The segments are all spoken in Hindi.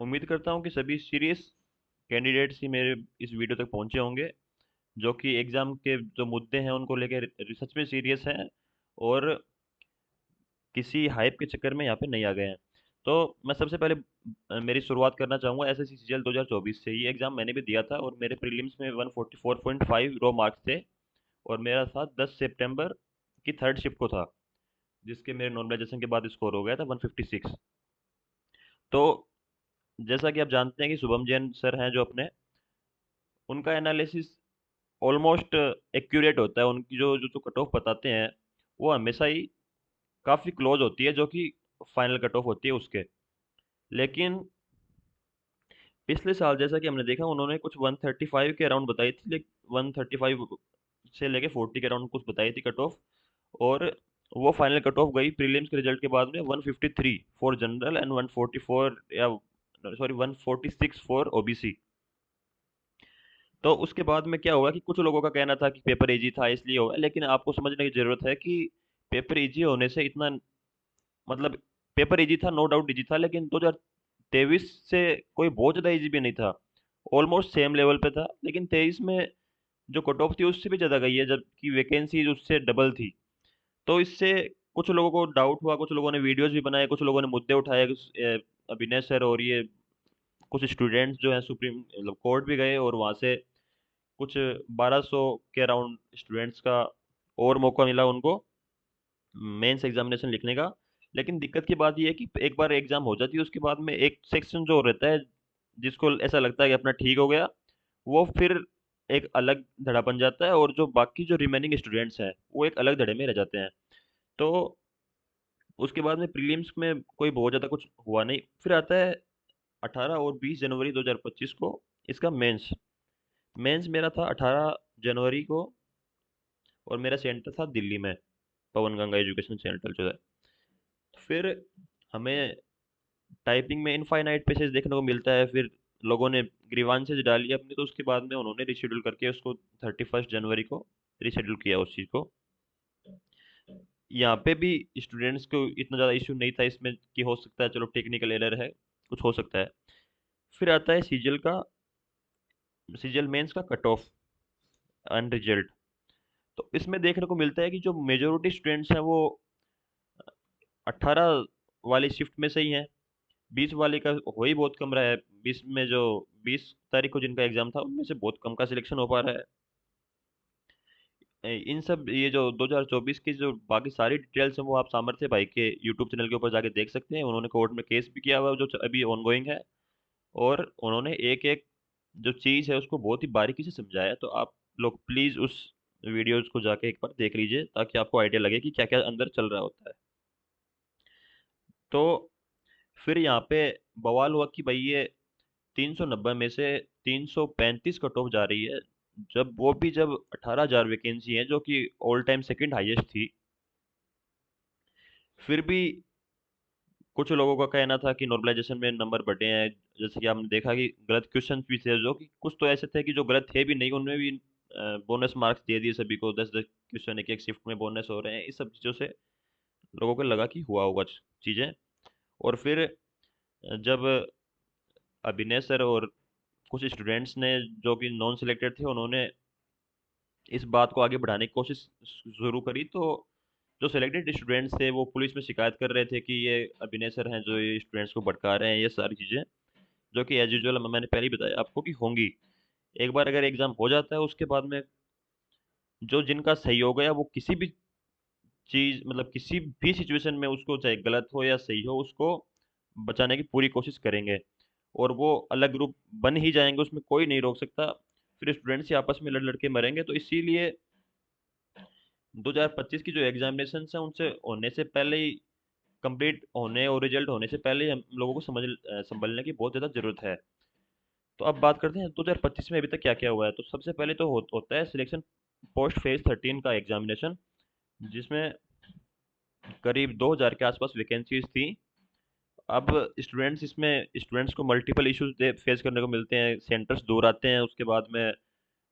उम्मीद करता हूँ कि सभी सीरियस कैंडिडेट्स ही मेरे इस वीडियो तक पहुँचे होंगे, जो कि एग्ज़ाम के जो मुद्दे हैं उनको लेकर सच में सीरियस हैं और किसी हाइप के चक्कर में यहाँ पे नहीं आ गए हैं। तो मैं सबसे पहले मेरी शुरुआत करना चाहूँगा एसएससी सीजीएल 2024 से। ये एग्ज़ाम मैंने भी दिया था और मेरे प्रीलिम्स में 144.5 रो मार्क्स थे और मेरा था 10 सितंबर की थर्ड शिफ्ट को था, जिसके मेरे नॉर्मलाइजेशन के बाद स्कोर हो गया था 156। तो जैसा कि आप जानते हैं कि शुभम जैन सर हैं जो अपने, उनका एनालिसिस ऑलमोस्ट एक्यूरेट होता है। उनकी जो जो जो कट ऑफ बताते हैं वो हमेशा ही काफ़ी क्लोज होती है, जो कि फाइनल कट ऑफ होती है उसके। लेकिन पिछले साल जैसा कि हमने देखा, उन्होंने कुछ 135 के अराउंड बताई थी, लेकिन 135 से लेके 40 के अराउंड कुछ बताई थी कट ऑफ। और वो फाइनल कट ऑफ गई प्रीलिम्स के रिजल्ट के बाद में 153 फॉर जनरल एंड 144 या सॉरी 146 फॉर ओबीसी। तो उसके बाद में क्या हुआ कि कुछ लोगों का कहना था कि पेपर इजी था इसलिए हुआ, लेकिन आपको समझने की जरूरत है कि पेपर इजी होने से इतना, मतलब पेपर इजी था, नो डाउट इजी था, लेकिन 2023 से कोई बहुत ज़्यादा इजी भी नहीं था। ऑलमोस्ट सेम लेवल पे था, लेकिन 23 में जो कट ऑफ थी उससे भी ज़्यादा गई है, जबकि वैकेंसी उससे डबल थी। तो इससे कुछ लोगों को डाउट हुआ, कुछ लोगों ने वीडियोस भी बनाए, कुछ लोगों ने मुद्दे उठाए, अभिनय सर और ये कुछ स्टूडेंट्स जो हैं सुप्रीम मतलब कोर्ट भी गए और वहाँ से कुछ 1200 के अराउंड स्टूडेंट्स का और मौका मिला उनको मेंस एग्जामिनेशन लिखने का। लेकिन दिक्कत की बात यह है कि एक बार एग्जाम हो जाती है उसके बाद में एक सेक्शन जो रहता है जिसको ऐसा लगता है कि अपना ठीक हो गया, वो फिर एक अलग धड़ा बन जाता है और जो बाकी जो रिमेनिंग स्टूडेंट्स हैं वो एक अलग धड़े में रह जाते हैं। तो उसके बाद में प्रीलिम्स में कोई बहुत ज़्यादा कुछ हुआ नहीं। फिर आता है 18 और 20 जनवरी 2025 को इसका मेंस। मेंस मेरा था 18 जनवरी को और मेरा सेंटर था दिल्ली में, पवन गंगा एजुकेशन सेंटर जो है। फिर हमें टाइपिंग में इनफाइनाइट पेसेज देखने को मिलता है। फिर लोगों ने ग्रीवांसेज डाली अपनी, तो उसके बाद में उन्होंने रिशेड्यूल करके उसको 31 जनवरी को रिशेड्यूल किया उस चीज़ को। यहाँ पे भी स्टूडेंट्स को इतना ज़्यादा इशू नहीं था इसमें कि हो सकता है चलो टेक्निकल एरर है, कुछ हो सकता है। फिर आता है सीजीएल का, सीजीएल मेंस का कट ऑफ एंड रिजल्ट। तो इसमें देखने को मिलता है कि जो मेजोरिटी स्टूडेंट्स हैं वो 18 वाली शिफ्ट में से ही हैं। 20 वाले का हो ही बहुत कम रहा है। 20 में जो 20 तारीख को जिनका एग्जाम था उनमें से बहुत कम का सिलेक्शन हो पा रहा है। इन सब ये जो 2024 की जो बाकी सारी डिटेल्स हैं वो आप सामर्थ्य भाई के यूट्यूब चैनल के ऊपर जाके देख सकते हैं। उन्होंने कोर्ट में केस भी किया हुआ है जो अभी ऑनगोइंग है, और उन्होंने एक एक जो चीज़ है उसको बहुत ही बारीकी से समझाया है। तो आप लोग प्लीज़ उस वीडियोज़ को जाके एक बार देख लीजिए ताकि आपको आइडिया लगे कि क्या क्या अंदर चल रहा होता है। तो फिर यहाँ पे बवाल हुआ कि भाई ये 390 में से 335 कट ऑफ जा रही है, जब 18,000 वैकेंसी है जो कि ऑल टाइम सेकंड हाईएस्ट थी। फिर भी कुछ लोगों का कहना था कि नॉर्मलाइजेशन में नंबर बढ़े हैं। जैसे कि आपने देखा कि गलत क्वेश्चन भी थे, जो कि कुछ तो ऐसे थे कि जो गलत थे भी नहीं, उनमें भी बोनस मार्क्स दे दिए सभी को। 10-10 क्वेश्चन एक एक शिफ्ट में बोनस हो रहे हैं। इस सब चीज़ों से लोगों को लगा कि हुआ होगा चीज़ें। और फिर जब अभिनय सर और कुछ स्टूडेंट्स ने जो कि नॉन सिलेक्टेड थे, उन्होंने इस बात को आगे बढ़ाने की कोशिश शुरू करी, तो जो सिलेक्टेड स्टूडेंट्स थे वो पुलिस में शिकायत कर रहे थे कि ये अभिनय सर हैं जो ये स्टूडेंट्स को भड़का रहे हैं, ये सारी चीज़ें जो कि एज यूजुअल मैंने पहले ही बताया आपको कि होंगी। एक बार अगर एग्ज़ाम हो जाता है उसके बाद में जो जिनका सही हो गया वो किसी भी चीज़ मतलब किसी भी सिचुएशन में उसको चाहे गलत हो या सही हो उसको बचाने की पूरी कोशिश करेंगे, और वो अलग ग्रुप बन ही जाएंगे, उसमें कोई नहीं रोक सकता। फिर स्टूडेंट्स ही आपस में लड़ लड़ के मरेंगे। तो इसीलिए 2025 की जो एग्जामिनेशन है उनसे होने से पहले ही, कंप्लीट होने और रिजल्ट होने से पहले ही हम लोगों को संभलने की बहुत ज़्यादा ज़रूरत है। तो अब बात करते हैं 2025 में अभी तक क्या क्या हुआ है। तो सबसे पहले तो होता है सिलेक्शन पोस्ट फेज 13 का एग्जामिनेशन, जिसमें करीब 2000 के आसपास वैकेंसीज थी। अब स्टूडेंट्स को मल्टीपल इश्यूज फेस करने को मिलते हैं। सेंटर्स दूर आते हैं, उसके बाद में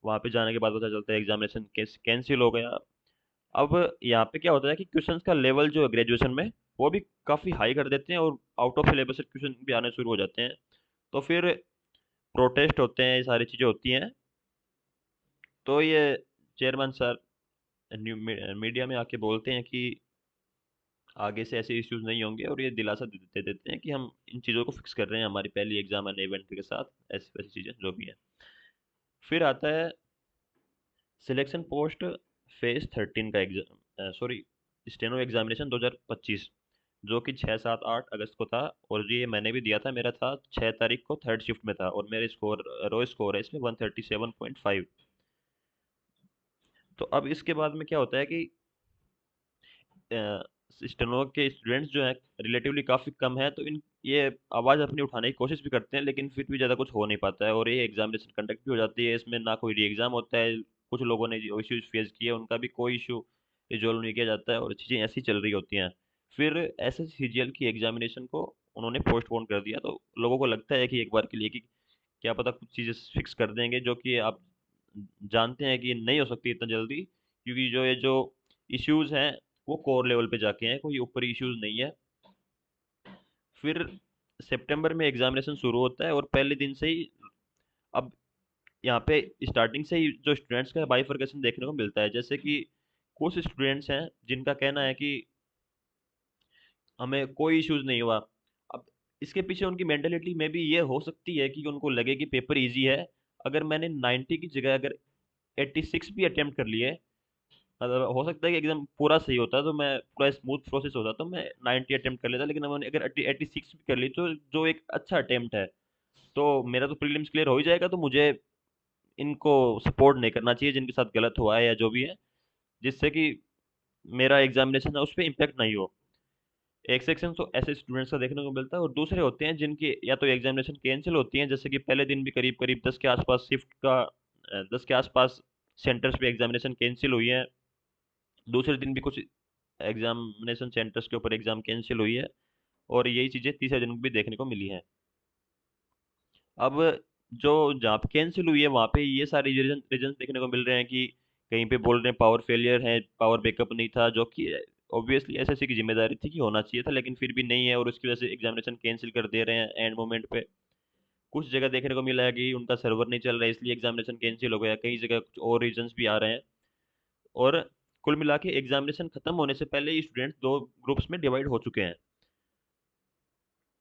वहाँ पे जाने के बाद पता चलता है एग्जामिनेशन कैंसिल हो गया। अब यहाँ पे क्या होता है कि क्वेश्चंस का लेवल जो है ग्रेजुएशन में वो भी काफ़ी हाई कर देते हैं और आउट ऑफ सिलेबस क्वेश्चन भी आने शुरू हो जाते हैं। तो फिर प्रोटेस्ट होते हैं, ये सारी चीज़ें होती हैं। तो ये चेयरमैन सर मीडिया में आके बोलते हैं कि आगे से ऐसे इश्यूज नहीं होंगे, और ये दिलासा दे देते हैं कि हम इन चीज़ों को फिक्स कर रहे हैं हमारी पहली एग्जाम एंड इवेंट के साथ, ऐसी वैसी चीज़ें जो भी है। फिर आता है सिलेक्शन पोस्ट फेज 13 का एग्जाम, सॉरी, स्टेनो एग्जामिनेशन 2025, जो कि 6, 7, 8 अगस्त को था। और ये मैंने भी दिया था, मेरा था 6 तारीख को, थर्ड शिफ्ट में था, और मेरे स्कोर रो स्कोर है इसमें 137.5। तो अब इसके बाद में क्या होता है कि स्टेनो के स्टूडेंट्स जो हैं रिलेटिवली काफ़ी कम है, तो इन ये आवाज़ अपनी उठाने की कोशिश भी करते हैं, लेकिन फिर भी ज़्यादा कुछ हो नहीं पाता है, और ये एग्जामिनेशन कंडक्ट भी हो जाती है, इसमें ना कोई री एग्ज़ाम होता है। कुछ लोगों ने जो इश्यूज फेस किए उनका भी कोई इशू रिजोल्व नहीं किया जाता है, और चीज़ें ऐसी चल रही होती हैं। फिर S S C G L की एग्जामिनेशन को उन्होंने पोस्टपोन कर दिया, तो लोगों को लगता है कि एक बार के लिए कि क्या पता कुछ चीज़ें फिक्स कर देंगे, जो कि आप जानते हैं कि नहीं हो सकती इतना जल्दी, क्योंकि जो इश्यूज हैं वो कोर लेवल पे जाके हैं, कोई ऊपरी इश्यूज नहीं है। फिर सितंबर में एग्जामिनेशन शुरू होता है, और पहले दिन से ही अब यहाँ पे स्टार्टिंग से ही जो स्टूडेंट्स का बाइफरकेशन देखने को मिलता है, जैसे कि कुछ स्टूडेंट्स हैं जिनका कहना है कि हमें कोई इश्यूज नहीं हुआ। अब इसके पीछे उनकी मेंटेलिटी में भी ये हो सकती है कि उनको लगे कि पेपर इजी है। अगर मैंने 90 की जगह अगर 86 भी अटेम्प्ट कर लिए, मतलब हो सकता है कि एग्जाम पूरा सही होता तो मैं पूरा स्मूथ प्रोसेस होता तो मैं 90 अटेम्प्ट कर लेता, लेकिन अब मैंने अगर 86 भी कर ली, तो जो एक अच्छा अटेम्प्ट है, तो मेरा तो प्रीलिम्स क्लियर हो ही जाएगा, तो मुझे इनको सपोर्ट नहीं करना चाहिए जिनके साथ गलत हुआ है या जो भी है, जिससे कि मेरा एग्जामिनेशन है उस पर इम्पेक्ट नहीं हो। एक सेक्शन तो ऐसे स्टूडेंट्स का देखने को मिलता है, और दूसरे होते हैं जिनकी या तो एग्जामिनेशन कैंसिल होती हैं, जैसे कि पहले दिन भी करीब करीब 10 के आसपास शिफ्ट का 10 के आसपास सेंटर्स पे एग्जामिनेशन कैंसिल हुई है। दूसरे दिन भी कुछ एग्जामिनेशन सेंटर्स के ऊपर एग्जाम कैंसिल हुई है, और यही चीज़ें तीसरे दिन भी देखने को मिली हैं। अब जो जहाँ पे कैंसिल हुई है वहाँ पे ये सारे रीजन रीजन देखने को मिल रहे हैं कि कहीं पे बोल रहे हैं पावर फेलियर है, पावर बैकअप नहीं था, जो कि ऑब्वियसली एसएससी की जिम्मेदारी थी कि होना चाहिए था, लेकिन फिर भी नहीं है, और उसकी वजह से एग्जामिनेशन कैंसिल कर दे रहे हैं एंड मोमेंट पे। कुछ जगह देखने को मिला है कि उनका सर्वर नहीं चल रहा है इसलिए एग्जामिनेशन कैंसिल हो गया, कई जगह कुछ और रीजंस भी आ रहे हैं। और कुल मिला के एग्जामिनेशन खत्म होने से पहले ही स्टूडेंट्स दो ग्रुप्स में डिवाइड हो चुके हैं।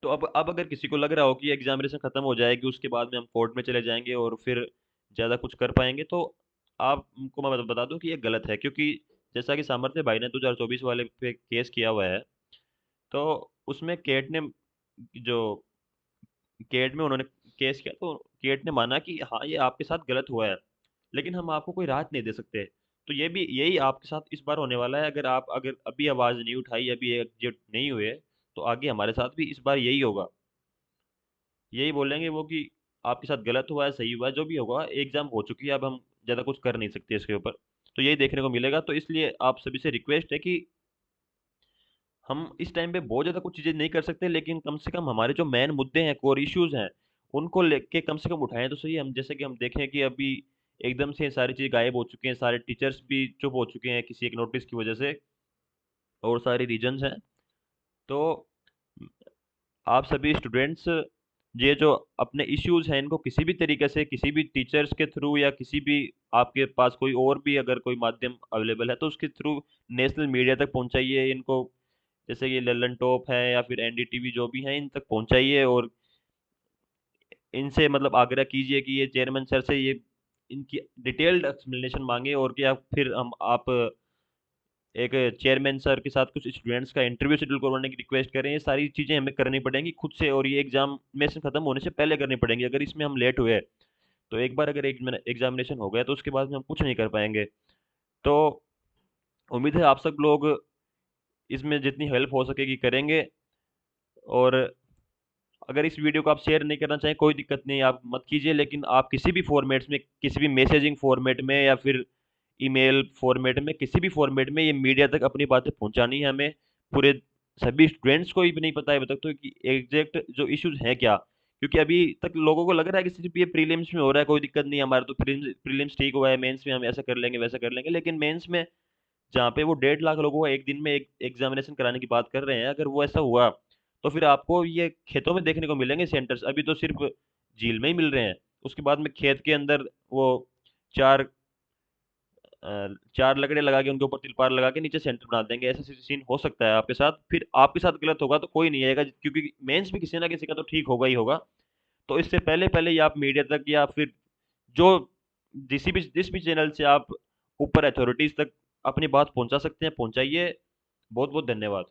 तो अब अगर किसी को लग रहा हो कि एग्जामिनेशन खत्म हो जाएगी उसके बाद में हम कोर्ट में चले जाएंगे और फिर ज़्यादा कुछ कर पाएंगे, तो आपको मैं बता दूं कि ये गलत है, क्योंकि जैसा कि सामर्थ्य भाई ने 2024 वाले पे केस किया हुआ है, तो उसमें केट ने जो केट में उन्होंने केस किया, तो केट ने माना कि हाँ ये आपके साथ गलत हुआ है, लेकिन हम आपको कोई राहत नहीं दे सकते। तो ये भी यही आपके साथ इस बार होने वाला है, अगर अभी आवाज़ नहीं उठाई, अभी एकजुट नहीं हुए, तो आगे हमारे साथ भी इस बार यही होगा। यही बोलेंगे वो कि आपके साथ गलत हुआ है, सही हुआ है, जो भी होगा, एग्जाम हो चुकी है, अब हम ज़्यादा कुछ कर नहीं सकते इसके ऊपर। तो यही देखने को मिलेगा, तो इसलिए आप सभी से रिक्वेस्ट है कि हम इस टाइम पे बहुत ज़्यादा कुछ चीज़ें नहीं कर सकते, लेकिन कम से कम हमारे जो मेन मुद्दे हैं, कोर इश्यूज हैं, उनको लेके कम से कम उठाएं तो सही। हम जैसे कि हम देखें कि अभी एकदम से सारी चीज़ गायब हो चुकी हैं, सारे टीचर्स भी चुप हो चुके हैं किसी एक नोटिस की वजह से, और सारे रीजंस हैं। तो आप सभी स्टूडेंट्स ये जो अपने इश्यूज हैं इनको किसी भी तरीके से, किसी भी टीचर्स के थ्रू या किसी भी, आपके पास कोई और भी अगर कोई माध्यम अवेलेबल है तो उसके थ्रू नेशनल मीडिया तक पहुंचाइए इनको, जैसे ये ललन टॉप है या फिर एनडीटीवी जो भी हैं, इन तक पहुंचाइए, और इनसे मतलब आग्रह कीजिए कि ये चेयरमैन सर से ये इनकी डिटेल्ड एक्सप्लेनेशन मांगे, और क्या फिर हम आप एक चेयरमैन सर के साथ कुछ स्टूडेंट्स का इंटरव्यू शेड्यूल करवाने की रिक्वेस्ट करें। ये सारी चीज़ें हमें करनी पड़ेंगी खुद से, और ये एग्जामिनेशन खत्म होने से पहले करनी पड़ेंगी। अगर इसमें हम लेट हुए, तो एक बार अगर एग्जामिनेशन हो गया तो उसके बाद में हम कुछ नहीं कर पाएंगे। तो उम्मीद है आप सब लोग इसमें जितनी हेल्प हो सकेगी करेंगे। और अगर इस वीडियो को आप शेयर नहीं करना चाहें कोई दिक्कत नहीं, आप मत कीजिए, लेकिन आप किसी भी फॉर्मेट्स में, किसी भी मैसेजिंग फॉर्मेट में या फिर ईमेल फॉर्मेट में, किसी भी फॉर्मेट में ये मीडिया तक अपनी बातें पहुंचानी है हमें। पूरे सभी स्टूडेंट्स को ही नहीं पता है अभी तक तो कि एग्जैक्ट जो इश्यूज हैं क्या, क्योंकि अभी तक लोगों को लग रहा है कि सिर्फ ये प्रीलिम्स में हो रहा है, कोई दिक्कत नहीं, हमारा तो प्रीलिम्स ठीक हुआ है, मेंस में हम ऐसा कर लेंगे वैसा कर लेंगे। लेकिन मेंस में जहाँ पे वो 1.5 लाख लोगों को एक दिन में एक एग्जामिनेशन कराने की बात कर रहे हैं, अगर वो ऐसा हुआ तो फिर आपको ये खेतों में देखने को मिलेंगे सेंटर्स, अभी तो सिर्फ झील में ही मिल रहे हैं। उसके बाद में खेत के अंदर वो चार चार लकड़े लगा के उनके ऊपर तिरपाल लगा के नीचे सेंटर बना देंगे। ऐसा सीन हो सकता है आपके साथ, फिर आपके साथ गलत होगा तो कोई नहीं आएगा, क्योंकि मेंस भी किसी ना किसी का तो ठीक होगा ही होगा। तो इससे पहले पहले ही आप मीडिया तक या फिर जो जिस भी चैनल से आप ऊपर अथॉरिटीज तक अपनी बात पहुंचा सकते हैं, पहुंचाइए। बहुत बहुत धन्यवाद।